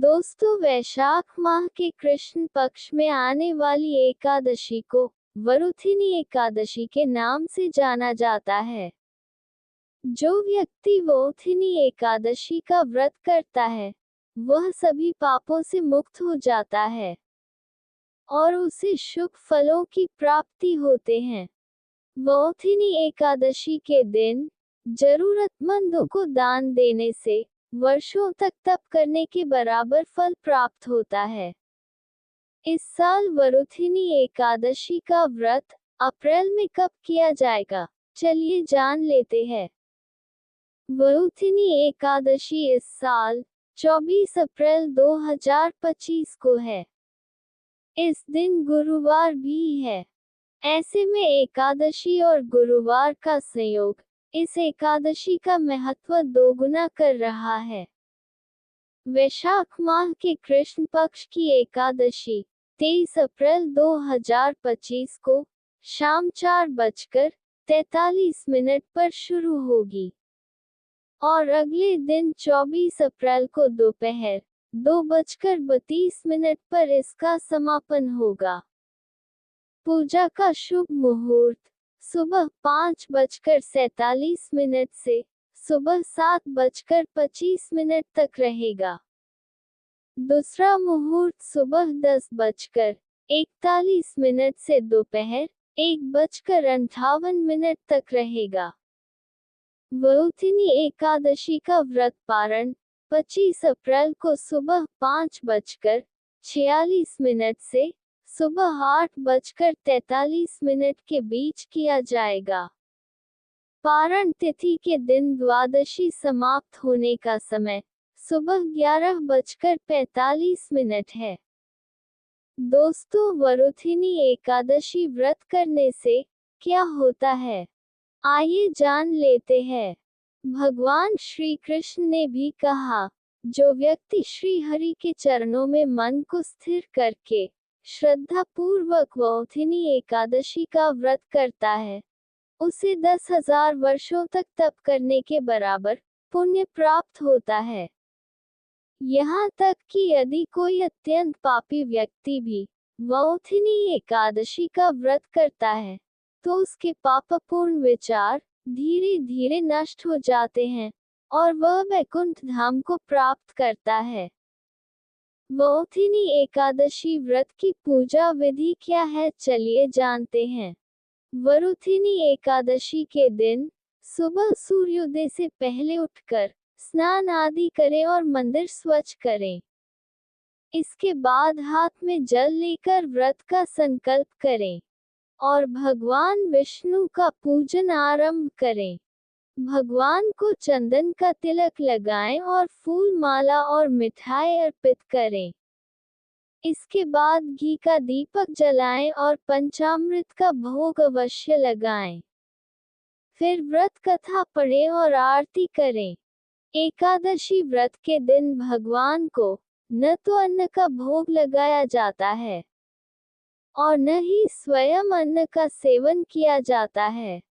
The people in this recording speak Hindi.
दोस्तों, वैशाख माह के कृष्ण पक्ष में आने वाली एकादशी को वरुथिनी एकादशी के नाम से जाना जाता है। जो व्यक्ति वरुथिनी एकादशी का व्रत करता है, वह सभी पापों से मुक्त हो जाता है और उसे शुभ फलों की प्राप्ति होते हैं। वरुथिनी एकादशी के दिन जरूरतमंदों को दान देने से वर्षों तक तप करने के बराबर फल प्राप्त होता है। इस साल वरुथिनी एकादशी का व्रत अप्रैल में कब किया जाएगा, चलिए जान लेते हैं। वरुथिनी एकादशी इस साल 24 अप्रैल 2025 को है। इस दिन गुरुवार भी है। ऐसे में एकादशी और गुरुवार का संयोग इस एकादशी का महत्व दोगुना कर रहा है। वैशाख माह के कृष्ण पक्ष की एकादशी 23 अप्रैल 2025 को शाम 4:43 पर शुरू होगी और अगले दिन 24 अप्रैल को दोपहर 2:32 पर इसका समापन होगा। पूजा का शुभ मुहूर्त सुबह 5:47 से सुबह 7:25 तक रहेगा। दूसरा मुहूर्त सुबह 10:41 से दोपहर 1:58 तक रहेगा। वरुथिनी एकादशी का व्रत पारण 25 अप्रैल को सुबह 5:46 से सुबह 8:43 के बीच किया जाएगा। पारण तिथि के दिन द्वादशी समाप्त होने का समय सुबह 11:45 है। दोस्तों, वरुथिनी एकादशी व्रत करने से क्या होता है, आइए जान लेते हैं। भगवान श्री कृष्ण ने भी कहा, जो व्यक्ति श्री हरि के चरणों में मन को स्थिर करके श्रद्धा पूर्वक वरुथिनी एकादशी का व्रत करता है, उसे 10,000 वर्षों तक तप करने के बराबर पुण्य प्राप्त होता है। यहाँ तक कि यदि कोई अत्यंत पापी व्यक्ति भी वरुथिनी एकादशी का व्रत करता है, तो उसके पापपूर्ण विचार धीरे धीरे नष्ट हो जाते हैं और वह वैकुंठ धाम को प्राप्त करता है। वरुथिनी एकादशी व्रत की पूजा विधि क्या है, चलिए जानते हैं। वरुथिनी एकादशी के दिन सुबह सूर्योदय से पहले उठकर स्नान आदि करें और मंदिर स्वच्छ करें। इसके बाद हाथ में जल लेकर व्रत का संकल्प करें और भगवान विष्णु का पूजन आरंभ करें। भगवान को चंदन का तिलक लगाएं और फूल माला और मिठाई अर्पित करें। इसके बाद घी का दीपक जलाएं और पंचामृत का भोग अवश्य लगाएं। फिर व्रत कथा पढ़ें और आरती करें। एकादशी व्रत के दिन भगवान को न तो अन्न का भोग लगाया जाता है और न ही स्वयं अन्न का सेवन किया जाता है।